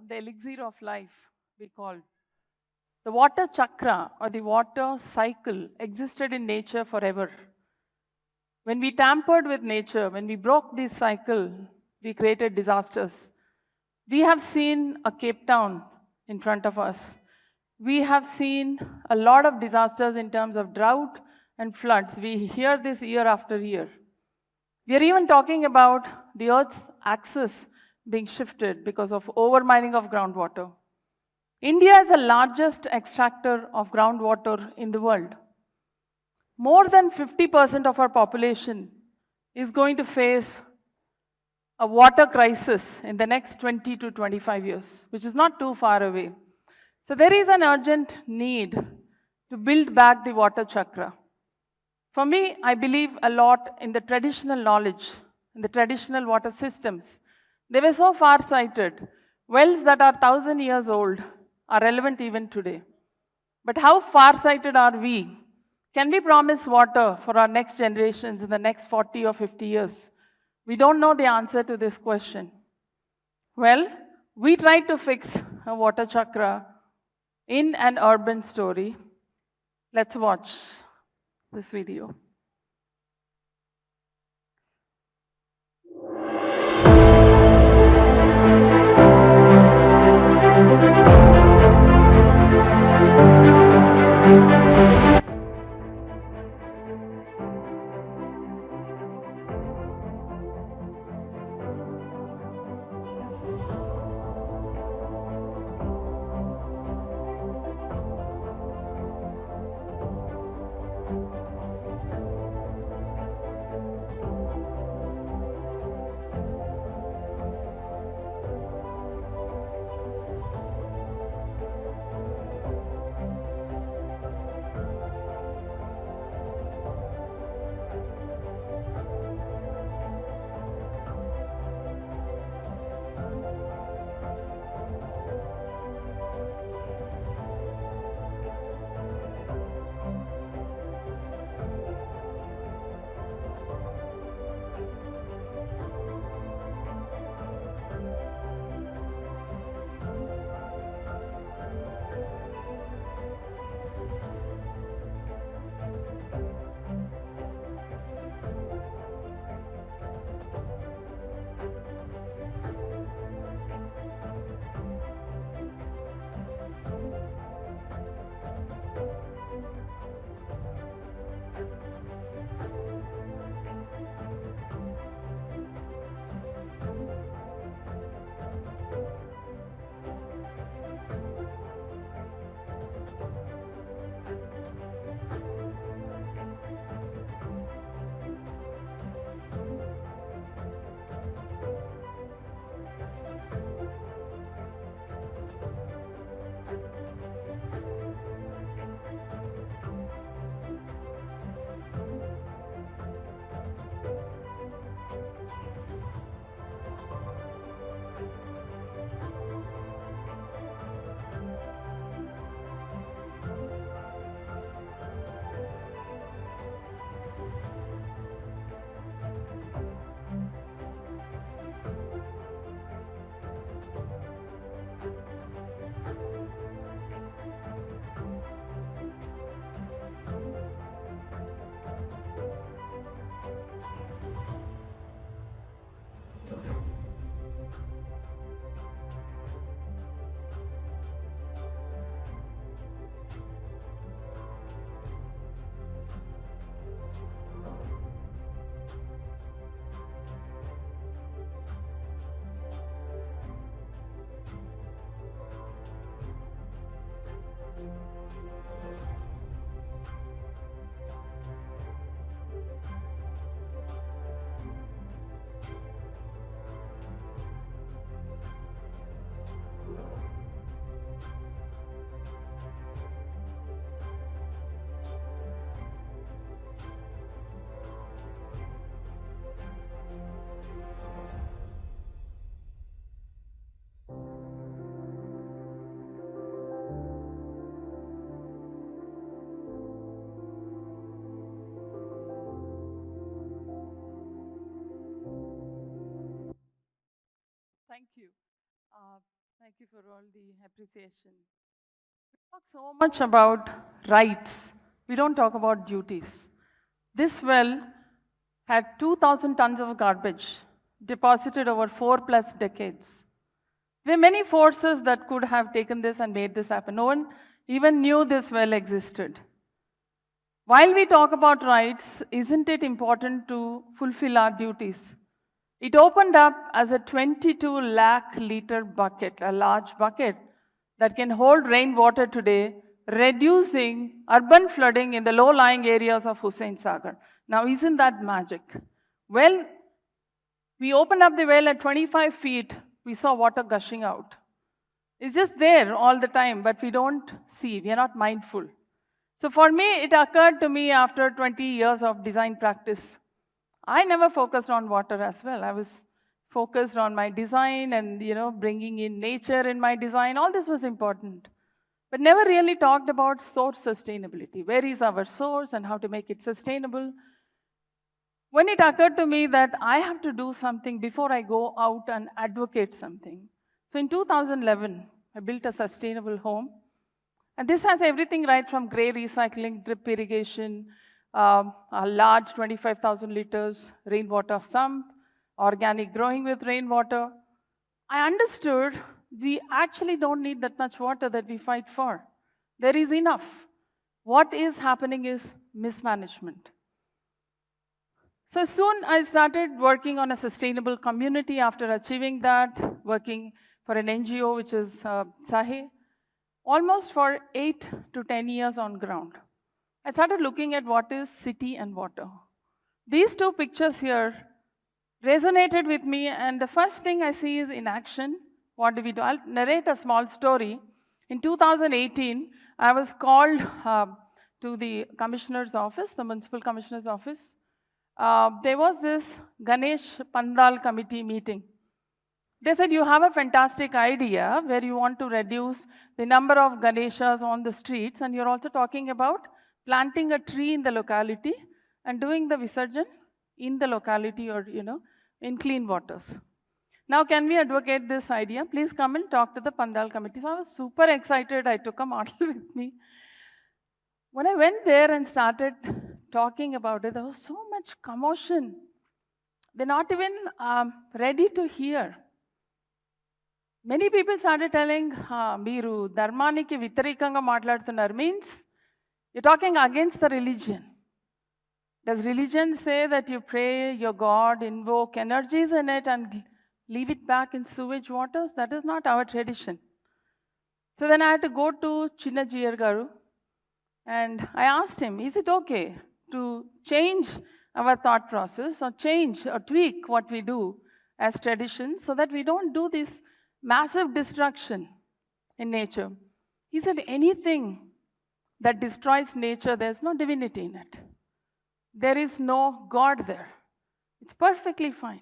the elixir of life, we call. The water chakra or the water cycle existed in nature forever. When we tampered with nature, when we broke this cycle, we created disasters. We have seen a Cape Town in front of us. We have seen a lot of disasters in terms of drought and floods. We hear this year after year. We are even talking about the Earth's axis being shifted because of overmining of groundwater. India is the largest extractor of groundwater in the world. More than 50% of our population is going to face a water crisis in the next 20 to 25 years, which is not too far away. So there is an urgent need to build back the water chakra. For me, I believe a lot in the traditional knowledge, in the traditional water systems. They were so far-sighted. Wells that are 1,000 years old are relevant even today. But how far-sighted are we? Can we promise water for our next generations in the next 40 or 50 years? We don't know the answer to this question. Well, we tried to fix a water chakra in an urban story. Let's watch this video. Thank you for all the appreciation. We talk so much about rights. We don't talk about duties. This well had 2,000 tons of garbage deposited over 4+ decades. There are many forces that could have taken this and made this happen. No one even knew this well existed. While we talk about rights, isn't it important to fulfill our duties? It opened up as a 22 lakh liter bucket, a large bucket that can hold rainwater today, reducing urban flooding in the low-lying areas of Hussain Sagar. Now, isn't that magic? Well, we opened up the well at 25 feet, we saw water gushing out. It's just there all the time, but we don't see, we are not mindful. So for me, it occurred to me after 20 years of design practice. I never focused on water as well. I was focused on my design and, bringing in nature in my design. All this was important, but never really talked about source sustainability. Where is our source and how to make it sustainable? When it occurred to me that I have to do something before I go out and advocate something. So in 2011, I built a sustainable home. And this has everything right from gray recycling, drip irrigation, a large 25,000 liters rainwater sump, organic growing with rainwater. I understood we actually don't need that much water that we fight for. There is enough. What is happening is mismanagement. So soon I started working on a sustainable community after achieving that, working for an NGO which is Sahe, almost for 8 to 10 years on ground. I started looking at what is city and water. These two pictures here resonated with me, and the first thing I see is in action. What do we do? I'll narrate a small story. In 2018, I was called to the commissioner's office, the municipal commissioner's office. There was this Ganesh Pandal committee meeting. They said, you have a fantastic idea where you want to reduce the number of Ganeshas on the streets, and you're also talking about planting a tree in the locality and doing the Visarjan in the locality or, in clean waters. Now, can we advocate this idea? Please come and talk to the Pandal committee. So I was super excited. I took a model with me. When I went there and started talking about it, there was so much commotion. They're not even ready to hear. Many people started telling, Meeru Dharmaniki Vitarikanga Matladutunnaru, means you're talking against the religion. Does religion say that you pray your God, invoke energies in it and leave it back in sewage waters? That is not our tradition. So then I had to go to Chinna Jiyar Garu and I asked him, is it okay to change our thought process or change or tweak what we do as traditions so that we don't do this massive destruction in nature? He said, anything that destroys nature, there's no divinity in it. There is no God there. It's perfectly fine.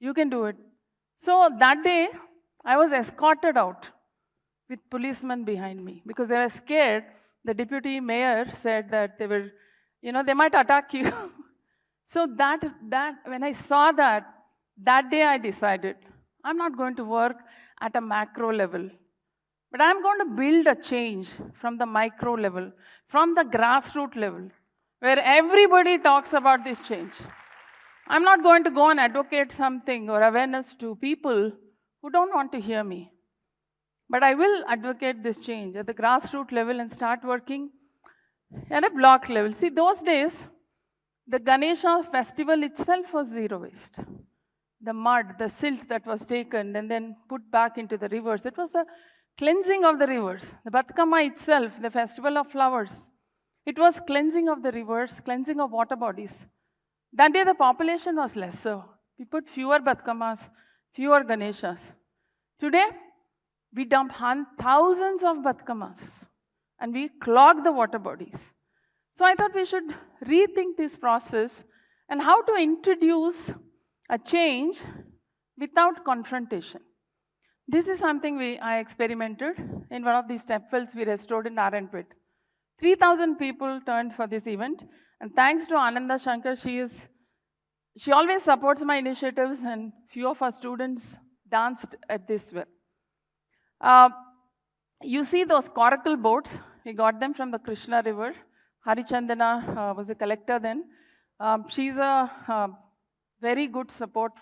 You can do it. So that day, I was escorted out with policemen behind me because they were scared. The deputy mayor said that they were, they might attack you. So that when I saw that day I decided, I'm not going to work at a macro level, but I'm going to build a change from the micro level, from the grassroots level, where everybody talks about this change. I'm not going to go and advocate something or awareness to people who don't want to hear me. But I will advocate this change at the grassroots level and start working at a block level. See, those days, the Ganesha festival itself was zero waste. The mud, the silt that was taken and then put back into the rivers, it was a cleansing of the rivers. The Batkama itself, the festival of flowers, it was cleansing of the rivers, cleansing of water bodies. That day the population was lesser. We put fewer Batkamas, fewer Ganeshas. Today, we dump thousands of Batkamas and we clog the water bodies. So I thought we should rethink this process and how to introduce a change without confrontation. This is something I experimented in one of these stepwells we restored in Narayanpet. 3,000 people turned for this event, and thanks to Ananda Shankar, she always supports my initiatives, and few of our students danced at this well. You see those coracle boats, we got them from the Krishna River. Harichandana was a collector then. She's a very good support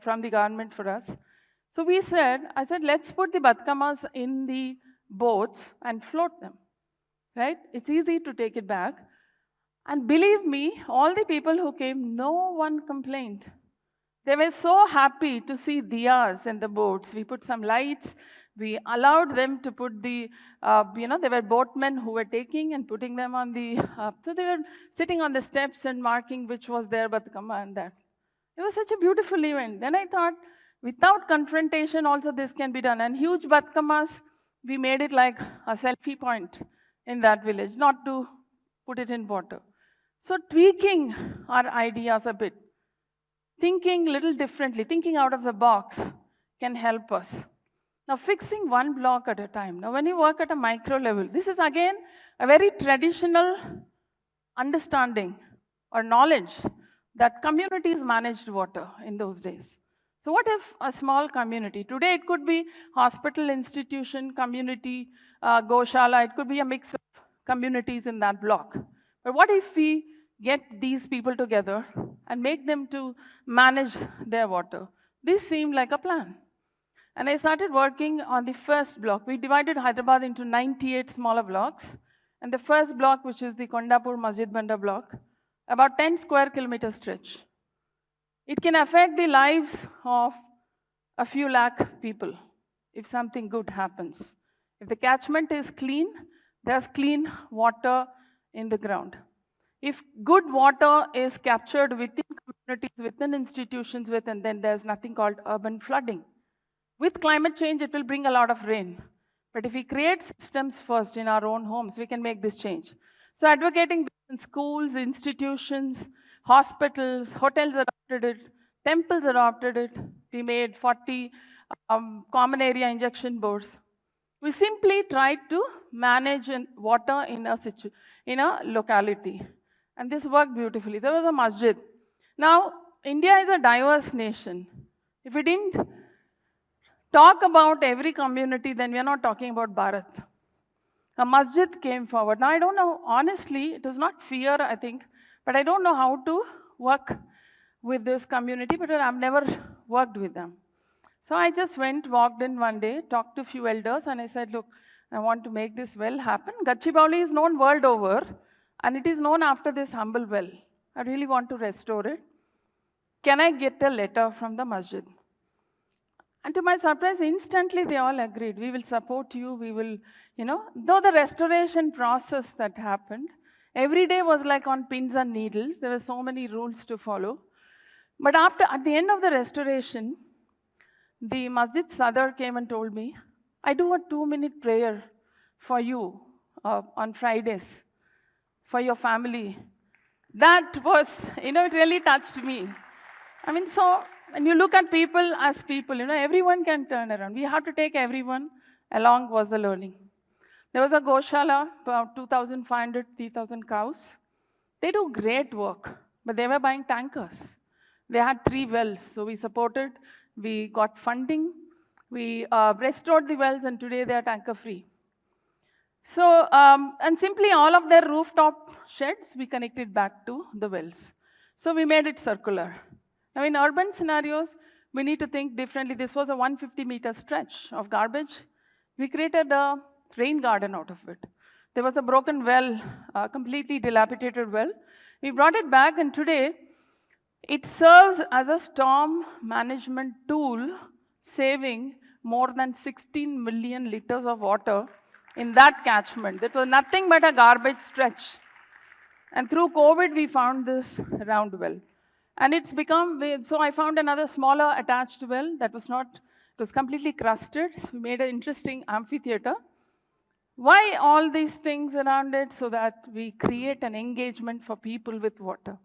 from the government for us. So I said, let's put the Batkamas in the boats and float them, right? It's easy to take it back. And believe me, all the people who came, no one complained. They were so happy to see diyas in the boats. We put some lights. We allowed them to put the, there were boatmen who were taking and putting them on the, so they were sitting on the steps and marking which was their Batkama and that. It was such a beautiful event. Then I thought, without confrontation also this can be done. And huge Batkamas, we made it like a selfie point in that village, not to put it in water. So tweaking our ideas a bit, thinking a little differently, thinking out of the box can help us. Now fixing one block at a time. Now when you work at a micro level, this is again a very traditional understanding or knowledge that communities managed water in those days. So what if a small community, today it could be hospital, institution, community, Goshala, it could be a mix of communities in that block. But what if we get these people together and make them to manage their water? This seemed like a plan. And I started working on the first block. We divided Hyderabad into 98 smaller blocks. And the first block, which is the Kondapur Masjid Banda block, about 10 square kilometer stretch. It can affect the lives of a few lakh people if something good happens. If the catchment is clean, there's clean water in the ground. If good water is captured within communities, within institutions, then there's nothing called urban flooding. With climate change, it will bring a lot of rain. But if we create systems first in our own homes, we can make this change. So advocating in schools, institutions, hospitals, hotels adopted it, temples adopted it. We made 40 common area injection bores. We simply tried to manage water in a locality. And this worked beautifully. There was a masjid. Now, India is a diverse nation. If we didn't talk about every community, then we are not talking about Bharat. A masjid came forward. Now, I don't know, honestly, it was not fear, I think, but I don't know how to work with this community, but I've never worked with them. So I just walked in one day, talked to a few elders, and I said, look, I want to make this well happen. Gachibowli is known world over, and it is known after this humble well. I really want to restore it. Can I get a letter from the masjid? And to my surprise, instantly they all agreed. We will support you, we will, though the restoration process that happened, every day was like on pins and needles. There were so many rules to follow. But at the end of the restoration, the Masjid Sadar came and told me, I do a 2-minute prayer for you on Fridays, for your family. That was, it really touched me. I mean, so when you look at people as people, everyone can turn around. We have to take everyone along was the learning. There was a Goshala, about 2,500, 3,000 cows. They do great work, but they were buying tankers. They had 3 wells, so we supported. We got funding. We restored the wells, and today they are tanker-free. So, and simply all of their rooftop sheds, we connected back to the wells. So we made it circular. Now, in urban scenarios, we need to think differently. This was a 150-meter stretch of garbage. We created a rain garden out of it. There was a broken well, a completely dilapidated well. We brought it back, and today, it serves as a storm management tool, saving more than 16 million liters of water in that catchment. That was nothing but a garbage stretch. And through COVID, we found this round well. And it's become, so I found another smaller attached well that was not, it was completely crusted. So we made an interesting amphitheater. Why all these things around it? So that we create an engagement for people with water.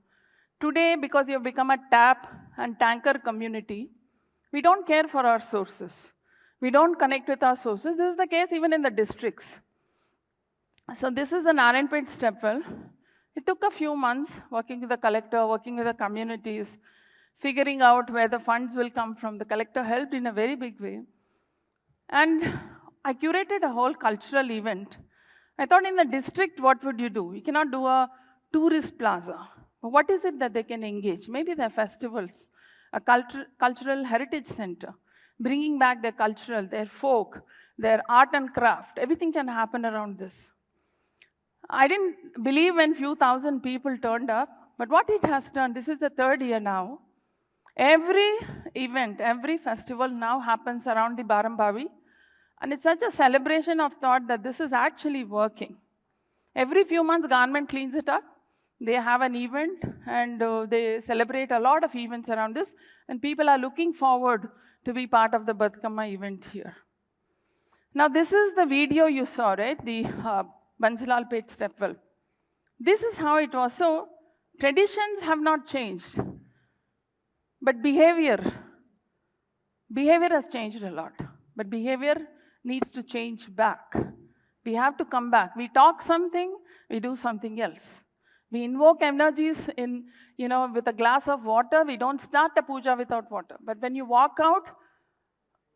Today, because you've become a tap and tanker community, we don't care for our sources. We don't connect with our sources. This is the case even in the districts. So this is the Narayanpet stepwell. It took a few months working with the collector, working with the communities, figuring out where the funds will come from. The collector helped in a very big way. And I curated a whole cultural event. I thought in the district, what would you do? You cannot do a tourist plaza. But what is it that they can engage? Maybe their festivals, a cultural heritage center, bringing back their cultural, their folk, their art and craft. Everything can happen around this. I didn't believe when few thousand people turned up, but what it has done, this is the third year now. Every event, every festival now happens around the Baaram Baavi. And it's such a celebration of thought that this is actually working. Every few months, government cleans it up. They have an event and they celebrate a lot of events around this. And people are looking forward to be part of the Batkama event here. Now, this is the video you saw, right? The Bansilalpet stepwell. This is how it was. So, traditions have not changed. But behavior has changed a lot. But behavior needs to change back. We have to come back. We talk something, we do something else. We invoke energies in, with a glass of water. We don't start a puja without water. But when you walk out,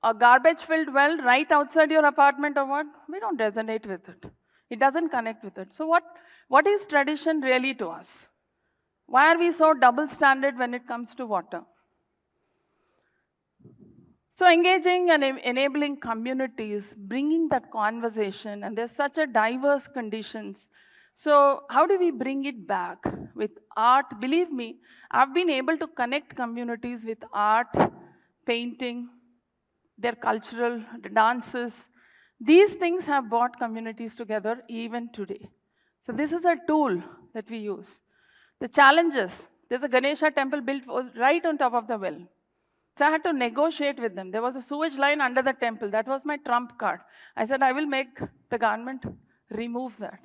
a garbage-filled well right outside your apartment or what, we don't resonate with it. It doesn't connect with it. So what is tradition really to us? Why are we so double standard when it comes to water? So engaging and enabling communities, bringing that conversation, and there's such a diverse conditions. So how do we bring it back with art? Believe me, I've been able to connect communities with art, painting, their cultural dances. These things have brought communities together even today. So this is a tool that we use. The challenges, there's a Ganesha temple built right on top of the well. So I had to negotiate with them. There was a sewage line under the temple. That was my trump card. I said, I will make the government remove that.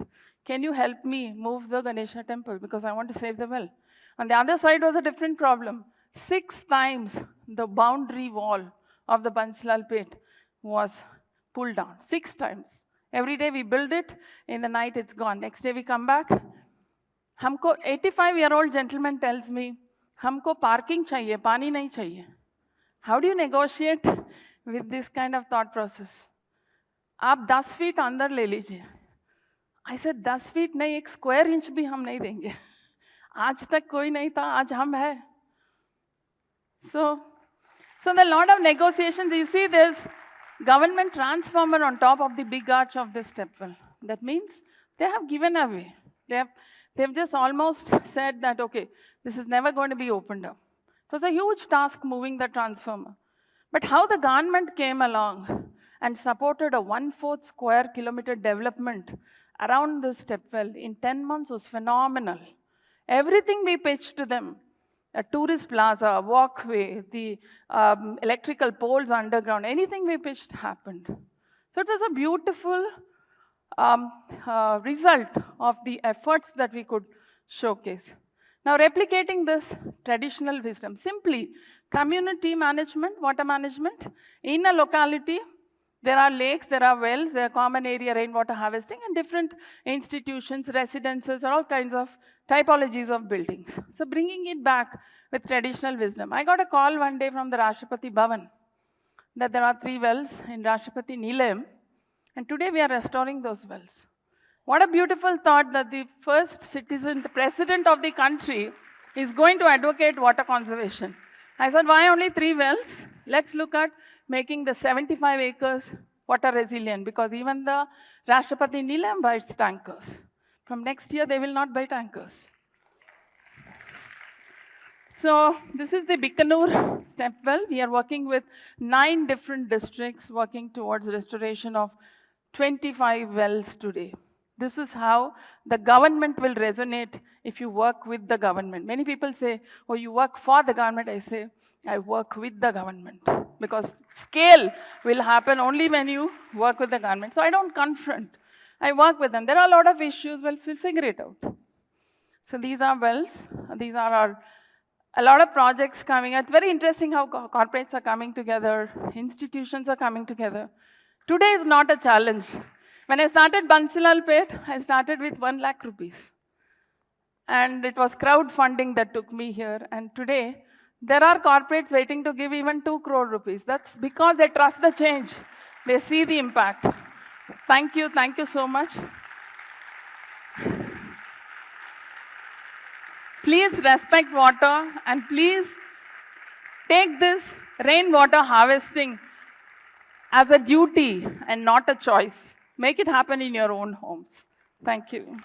Can you help me move the Ganesha temple? Because I want to save the well. On the other side was a different problem. 6 times the boundary wall of the Bansilalpet was pulled down. 6 times. Every day we build it. In the night it's gone. Next day we come back. 85-year-old gentleman tells me, Humko parking chahiye, pani nahi chahiye. How do you negotiate with this kind of thought process? आप 10 feet अंदर ले लीजिए. I said 10 feet नहीं, 1 square inch भी हम नहीं देंगे. आज तक कोई नहीं था, आज हम है. So there are a lot of negotiations. You see there's government transformer on top of the big arch of the stepwell. That means they have given away. They've just almost said that, okay, this is never going to be opened up. It was a huge task moving the transformer. But how the government came along and supported a 1/4 square kilometer development around the stepwell in 10 months was phenomenal. Everything we pitched to them, a tourist plaza, a walkway, the electrical poles underground, anything we pitched happened. So it was a beautiful result of the efforts that we could showcase. Now, replicating this traditional wisdom, simply community management, water management, in a locality, there are lakes, there are wells, there are common area rainwater harvesting, and different institutions, residences, or all kinds of typologies of buildings. So bringing it back with traditional wisdom. I got a call one day from the Rastrapati Bhavan that there are 3 wells in Rastrapati Nilayam, and today we are restoring those wells. What a beautiful thought that the first citizen, the president of the country, is going to advocate water conservation. I said, why only 3 wells? Let's look at making the 75 acres water resilient, because even the Rastrapati Nilayam buys tankers. From next year, they will not buy tankers. So this is the Bikaner stepwell. We are working with 9 different districts working towards restoration of 25 wells today. This is how the government will resonate if you work with the government. Many people say, oh, you work for the government. I say, I work with the government. Because scale will happen only when you work with the government. So I don't confront. I work with them. There are a lot of issues, well, we'll figure it out. So these are wells. These are a lot of projects coming. It's very interesting how corporates are coming together. Institutions are coming together. Today is not a challenge. When I started Bansilalpet, I started with 1 lakh rupees. And it was crowdfunding that took me here. And today, there are corporates waiting to give even 2 crore rupees. That's because they trust the change. They see the impact. Thank you so much. Please respect water and please take this rainwater harvesting as a duty and not a choice. Make it happen in your own homes. Thank you.